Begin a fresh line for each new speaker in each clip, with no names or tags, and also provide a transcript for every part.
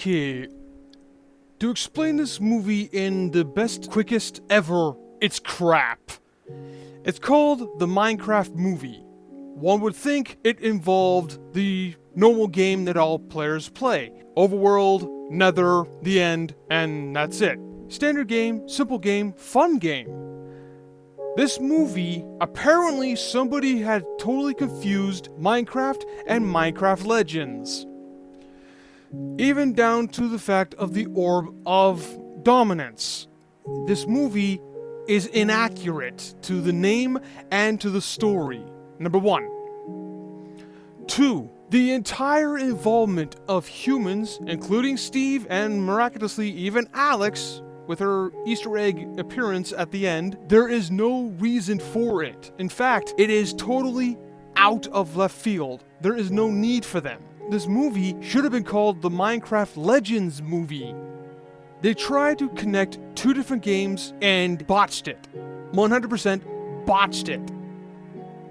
Okay, to explain this movie in the best, quickest ever, it's crap. It's called the Minecraft movie. One would think it involved the normal game that all players play. Overworld, Nether, the end, and that's it. Standard game, simple game, fun game. This movie, apparently somebody had totally confused Minecraft and Minecraft Legends. Even down to the fact of the Orb of Dominance. This movie is inaccurate to the name and to the story. Number 1. 2. The entire involvement of humans, including Steve and miraculously even Alex, with her Easter egg appearance at the end, there is no reason for it. In fact, it is totally out of left field. There is no need for them. This movie should have been called the Minecraft Legends movie. They tried to connect two different games and botched it. 100% botched it.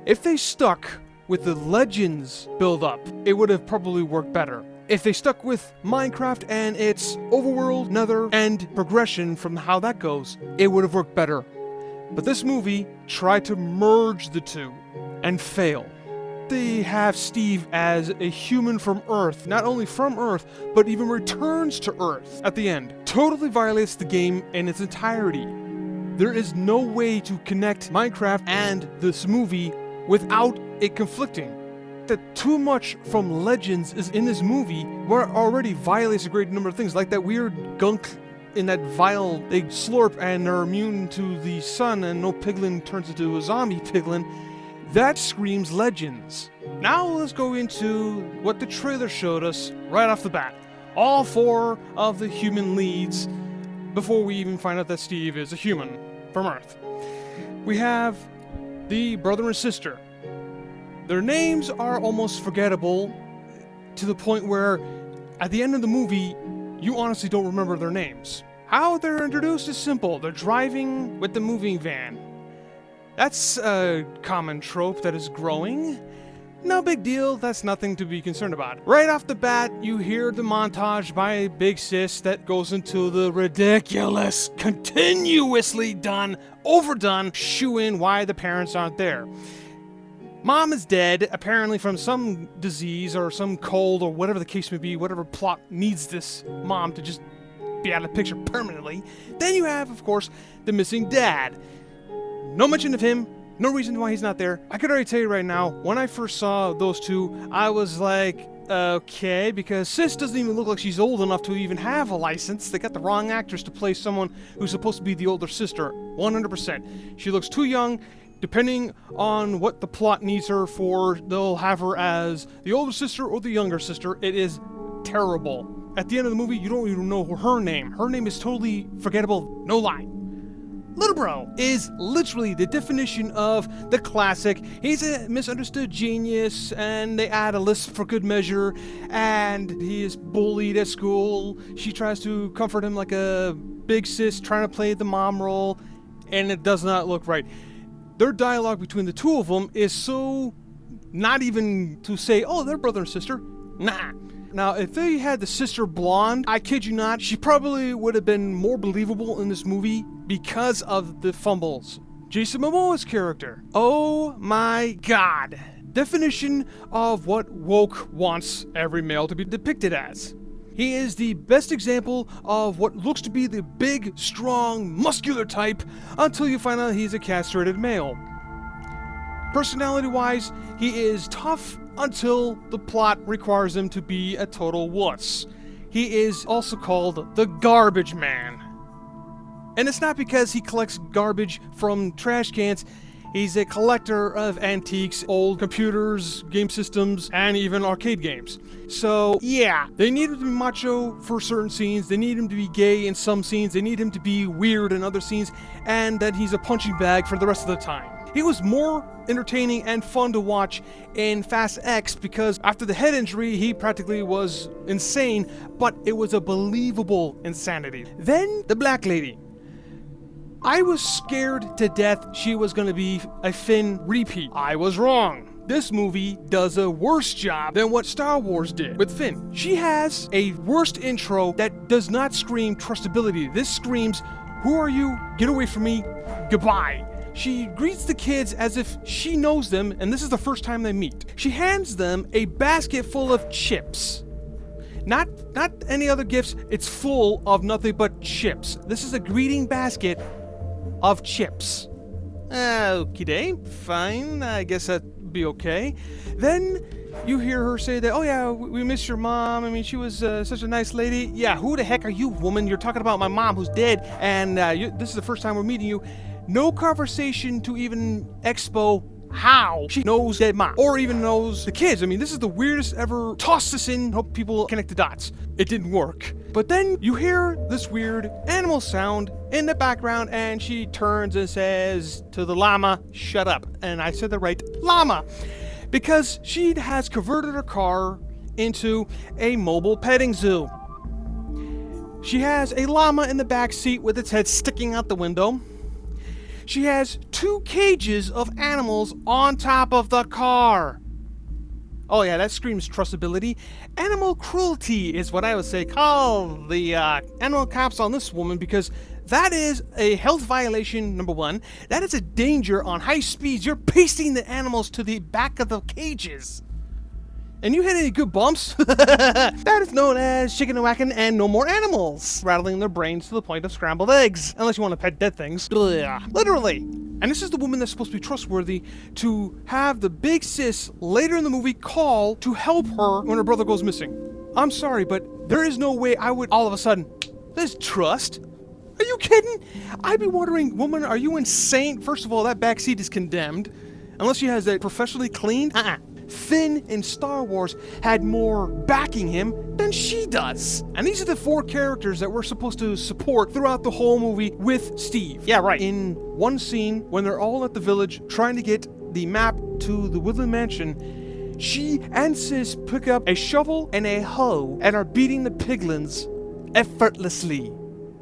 If they stuck with the Legends build-up, it would have probably worked better. If they stuck with Minecraft and its overworld, nether, and progression from how that goes, it would have worked better. But this movie tried to merge the two and failed. They have Steve as a human from Earth, not only from Earth, but even returns to Earth at the end. Totally violates the game in its entirety. There is no way to connect Minecraft and this movie without it conflicting. That too much from Legends is in this movie where it already violates a great number of things, like that weird gunk in that vial they slurp and are immune to the sun and no piglin turns into a zombie piglin. That screams Legends. Now let's go into what the trailer showed us right off the bat. All 4 of the human leads before we even find out that Steve is a human from Earth. We have the brother and sister. Their names are almost forgettable to the point where at the end of the movie, you honestly don't remember their names. How they're introduced is simple. They're driving with the moving van. That's a common trope that is growing. No big deal, that's nothing to be concerned about. Right off the bat, you hear the montage by Big Sis that goes into the ridiculous, continuously done, overdone, shoo-in why the parents aren't there. Mom is dead, apparently from some disease or some cold or whatever the case may be, whatever plot needs this mom to just be out of the picture permanently. Then you have, of course, the missing dad. No mention of him, no reason why he's not there. I could already tell you right now, when I first saw those two, I was like, okay, because Sis doesn't even look like she's old enough to even have a license. They got the wrong actress to play someone who's supposed to be the older sister, 100%. She looks too young. Depending on what the plot needs her for, they'll have her as the older sister or the younger sister. It is terrible. At the end of the movie, you don't even know her name. Her name is totally forgettable, no lie. Little Bro is literally the definition of the classic. He's a misunderstood genius, and they add a lisp for good measure, and he is bullied at school. She tries to comfort him like a big sis trying to play the mom role, and it does not look right. Their dialogue between the two of them is so not even to say, oh, they're brother and sister. Nah. Now, if they had the sister blonde, I kid you not, she probably would have been more believable in this movie because of the fumbles. Jason Momoa's character. Oh my god. Definition of what woke wants every male to be depicted as. He is the best example of what looks to be the big, strong, muscular type until you find out he's a castrated male. Personality-wise, he is tough until the plot requires him to be a total wuss. He is also called the Garbage Man. And it's not because he collects garbage from trash cans. He's a collector of antiques, old computers, game systems, and even arcade games. So, yeah, they need him to be macho for certain scenes, they need him to be gay in some scenes, they need him to be weird in other scenes, and that he's a punching bag for the rest of the time. He was more entertaining and fun to watch in Fast X because after the head injury, he practically was insane, but it was a believable insanity. Then, the black lady. I was scared to death she was going to be a Finn repeat. I was wrong. this movie does a worse job than what Star Wars did with Finn. She has a worst intro that does not scream trustability. This screams, "Who are you? Get away from me. Goodbye." She greets the kids as if she knows them, and this is the first time they meet. She hands them a basket full of chips. Not any other gifts, it's full of nothing but chips. This is a greeting basket of chips. Okay, fine, I guess that'd be okay. Then you hear her say that, "Oh yeah, we miss your mom. I mean, she was such a nice lady." Yeah, who the heck are you, woman? You're talking about my mom who's dead, and this is the first time we're meeting you. No conversation to even expo how she knows dead mom, or even knows the kids. I mean, this is the weirdest ever. Toss this in, hope people connect the dots. It didn't work. But then you hear this weird animal sound in the background, and she turns and says to the llama, "Shut up." And I said the right, llama. Because she has converted her car into a mobile petting zoo. She has a llama in the back seat with its head sticking out the window. She has 2 cages of animals on top of the car. Oh yeah, that screams trustability. Animal cruelty is what I would say. Call the animal cops on this woman, because that is a health violation, number 1. That is a danger on high speeds. You're pasting the animals to the back of the cages. And you hit any good bumps? That is known as chicken and whacking and no more animals. Rattling their brains to the point of scrambled eggs. Unless you want to pet dead things. Blah. Literally. And this is the woman that's supposed to be trustworthy to have the big sis later in the movie call to help her when her brother goes missing. I'm sorry, but there is no way I would all of a sudden, there's trust. Are you kidding? I'd be wondering, woman, are you insane? First of all, that back seat is condemned. Unless she has it professionally cleaned. Finn in Star Wars had more backing him than she does. And these are the 4 characters that we're supposed to support throughout the whole movie with Steve. Yeah, right. In one scene, when they're all at the village trying to get the map to the Woodland Mansion, she and Sis pick up a shovel and a hoe and are beating the piglins effortlessly.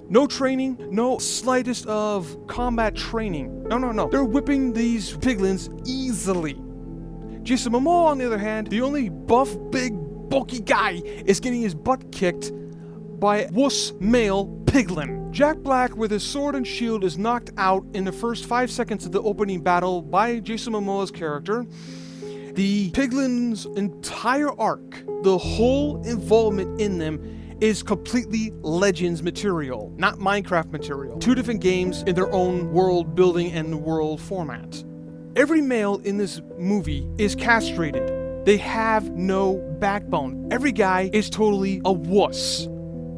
No training, no slightest of combat training. No. They're whipping these piglins easily. Jason Momoa, on the other hand, the only buff, big, bulky guy, is getting his butt kicked by a wuss male piglin. Jack Black, with his sword and shield, is knocked out in the first 5 seconds of the opening battle by Jason Momoa's character. The piglin's entire arc, the whole involvement in them, is completely Legends material, not Minecraft material. 2 different games in their own world building and world format. Every male in this movie is castrated. They have no backbone. Every guy is totally a wuss.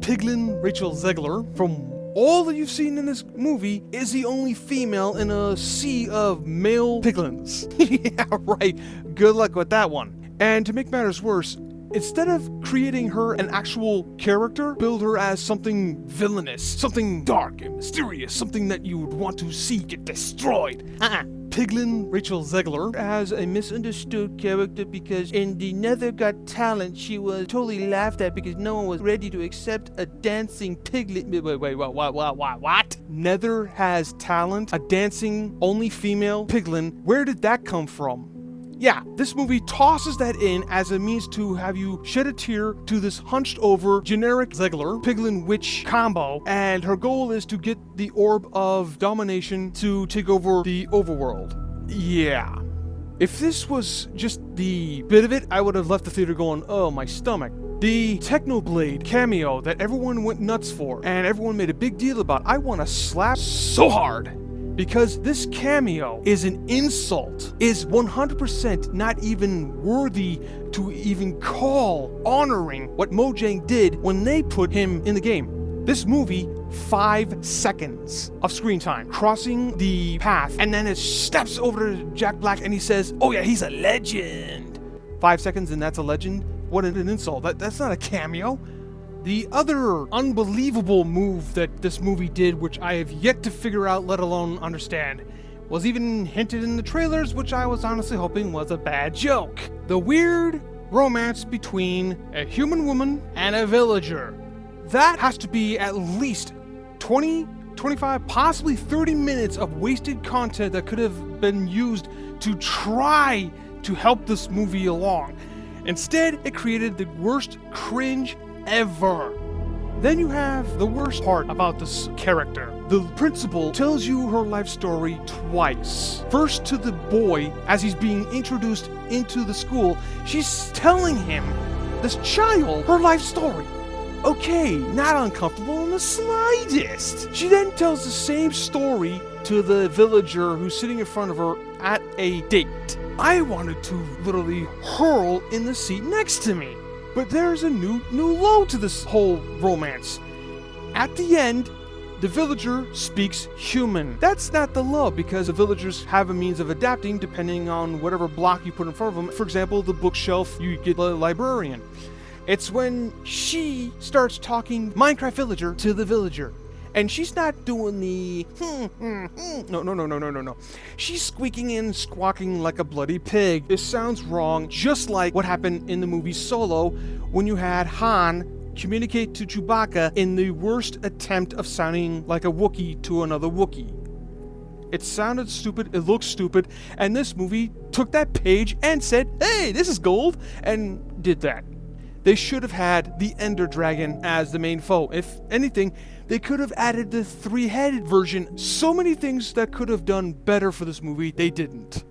Piglin Rachel Zegler, from all that you've seen in this movie, is the only female in a sea of male piglins. Yeah, right. Good luck with that one. And to make matters worse, instead of creating her an actual character, build her as something villainous, something dark and mysterious, something that you would want to see get destroyed. Piglin Rachel Zegler as a misunderstood character, because in the Nether Got Talent she was totally laughed at because no one was ready to accept a dancing piglet. Wait, what? Nether has talent? A dancing only female piglin? Where did that come from? Yeah, this movie tosses that in as a means to have you shed a tear to this hunched over generic Zegler piglin witch combo, and her goal is to get the orb of domination to take over the overworld. Yeah. If this was just the bit of it, I would have left the theater going, oh, my stomach. The Technoblade cameo that everyone went nuts for and everyone made a big deal about, I want to slap so hard. Because this cameo is an insult, is 100% not even worthy to even call honoring what Mojang did when they put him in the game. This movie, 5 seconds of screen time, crossing the path, and then it steps over to Jack Black and he says, oh yeah, he's a legend. 5 seconds and that's a legend? What an insult. That's not a cameo. The other unbelievable move that this movie did, which I have yet to figure out, let alone understand, was even hinted in the trailers, which I was honestly hoping was a bad joke. The weird romance between a human woman and a villager. That has to be at least 20, 25, possibly 30 minutes of wasted content that could have been used to try to help this movie along. Instead, it created the worst cringe ever. Then you have the worst part about this character. The principal tells you her life story twice. First to the boy as he's being introduced into the school. She's telling him, this child, her life story. Okay, not uncomfortable in the slightest. She then tells the same story to the villager who's sitting in front of her at a date. I wanted to literally hurl in the seat next to me. But there's a new low to this whole romance. At the end, the villager speaks human. That's not the low, because the villagers have a means of adapting depending on whatever block you put in front of them. For example, the bookshelf, you get the librarian. It's when she starts talking Minecraft villager to the villager. And she's not doing the No. She's squeaking and squawking like a bloody pig. This sounds wrong, just like what happened in the movie Solo when you had Han communicate to Chewbacca in the worst attempt of sounding like a Wookiee to another Wookiee. It sounded stupid, it looked stupid, and this movie took that page and said, hey, this is gold, and did that. They should have had the Ender Dragon as the main foe. If anything, they could have added the three-headed version. So many things that could have done better for this movie, they didn't.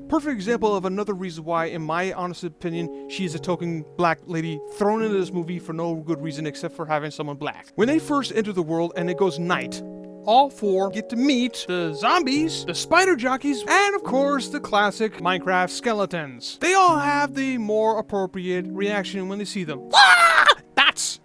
Perfect example of another reason why, in my honest opinion, she is a token black lady thrown into this movie for no good reason except for having someone black. When they first enter the world and it goes night, all four get to meet the zombies, the spider jockeys, and of course the classic Minecraft skeletons. They all have the more appropriate reaction when they see them. Ah! That's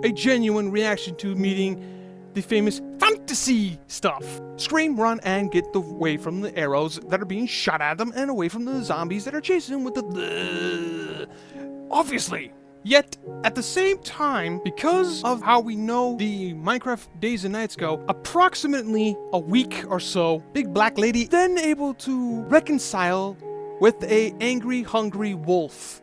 a genuine reaction to meeting the famous fantasy stuff. Scream, run, and get away from the arrows that are being shot at them and away from the zombies that are chasing them with the... Obviously. Yet, at the same time, because of how we know the Minecraft days and nights go, approximately a week or so, Big Black Lady then able to reconcile with a angry, hungry wolf.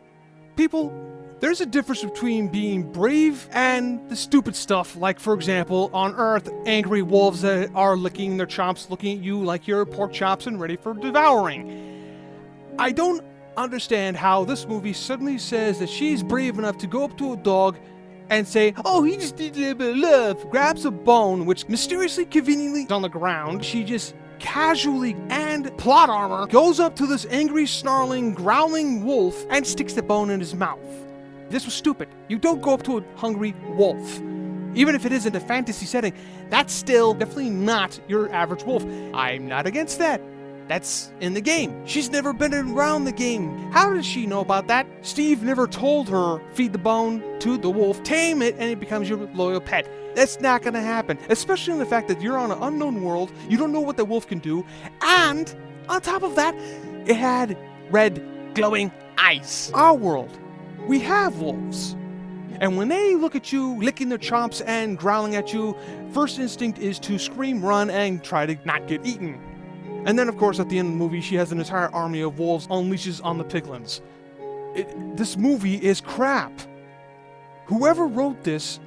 People, there's a difference between being brave and the stupid stuff, like, for example, on Earth, angry wolves that are licking their chops, looking at you like you're pork chops and ready for devouring. I don't understand how this movie suddenly says that she's brave enough to go up to a dog and say, oh, he just needs a little bit of love, grabs a bone, which mysteriously, conveniently is on the ground. She just casually and plot armor goes up to this angry, snarling, growling wolf and sticks the bone in his mouth. This was stupid. You don't go up to a hungry wolf. Even if it is in a fantasy setting, that's still definitely not your average wolf. I'm not against that. That's in the game. She's never been around the game. How does she know about that? Steve never told her, feed the bone to the wolf, tame it, and it becomes your loyal pet. That's not gonna happen. Especially in the fact that you're on an unknown world, you don't know what the wolf can do, and on top of that, it had red, glowing eyes. Our world, we have wolves. And when they look at you, licking their chops and growling at you, first instinct is to scream, run, and try to not get eaten. And then, of course, at the end of the movie, she has an entire army of wolves unleashes on the piglins. This movie is crap. Whoever wrote this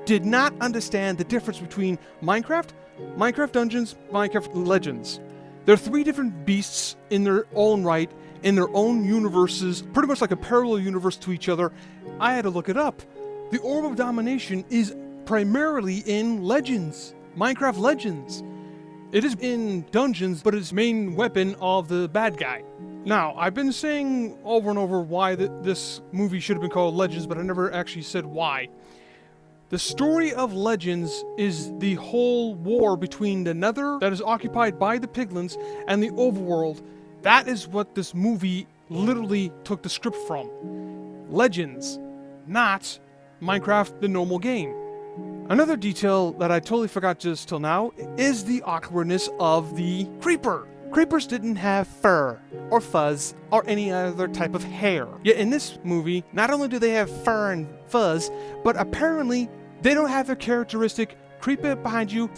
did not understand the difference between Minecraft, Minecraft Dungeons, Minecraft Legends. They're three different beasts in their own right, in their own universes, pretty much like a parallel universe to each other. I had to look it up. The Orb of Domination is primarily in Legends, Minecraft Legends. It is in Dungeons, but it's main weapon of the bad guy. Now, I've been saying over and over why this movie should have been called Legends, but I never actually said why. The story of Legends is the whole war between the Nether that is occupied by the piglins and the overworld. That is what this movie literally took the script from. Legends, not Minecraft the normal game. Another detail that I totally forgot just till now is the awkwardness of the creeper. Creepers didn't have fur, or fuzz, or any other type of hair. Yet in this movie, not only do they have fur and fuzz, but apparently they don't have their characteristic creep up behind you.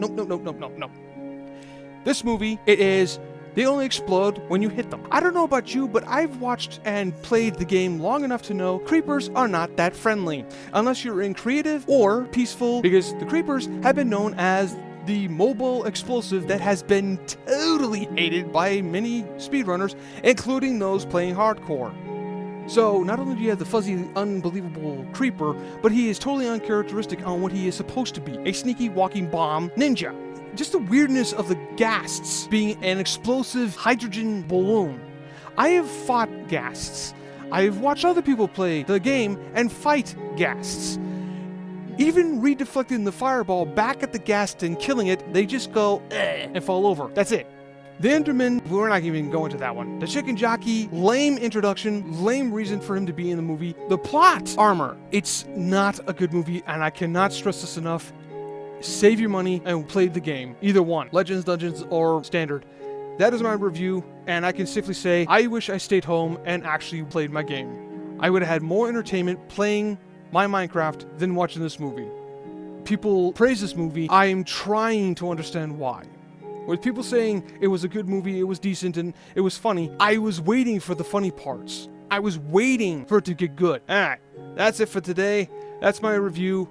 Nope. This movie, they only explode when you hit them. I don't know about you, but I've watched and played the game long enough to know creepers are not that friendly. Unless you're in creative or peaceful, because the creepers have been known as the mobile explosive that has been totally hated by many speedrunners, including those playing hardcore. So, not only do you have the fuzzy, unbelievable creeper, but he is totally uncharacteristic on what he is supposed to be, a sneaky walking bomb ninja. Just the weirdness of the ghasts being an explosive hydrogen balloon. I have fought ghasts. I have watched other people play the game and fight ghasts. Even redeflecting the fireball back at the ghast and killing it, they just go and fall over. That's it. The Enderman, we're not even going to that one. The chicken jockey, lame introduction, lame reason for him to be in the movie. The plot armor, it's not a good movie, and I cannot stress this enough. Save your money and play the game. Either one, Legends, Dungeons, or Standard. That is my review, and I can safely say, I wish I stayed home and actually played my game. I would have had more entertainment playing my Minecraft than watching this movie. People praise this movie, I am trying to understand why. With people saying it was a good movie, it was decent, and it was funny, I was waiting for the funny parts. I was waiting for it to get good. Alright, that's it for today. That's my review.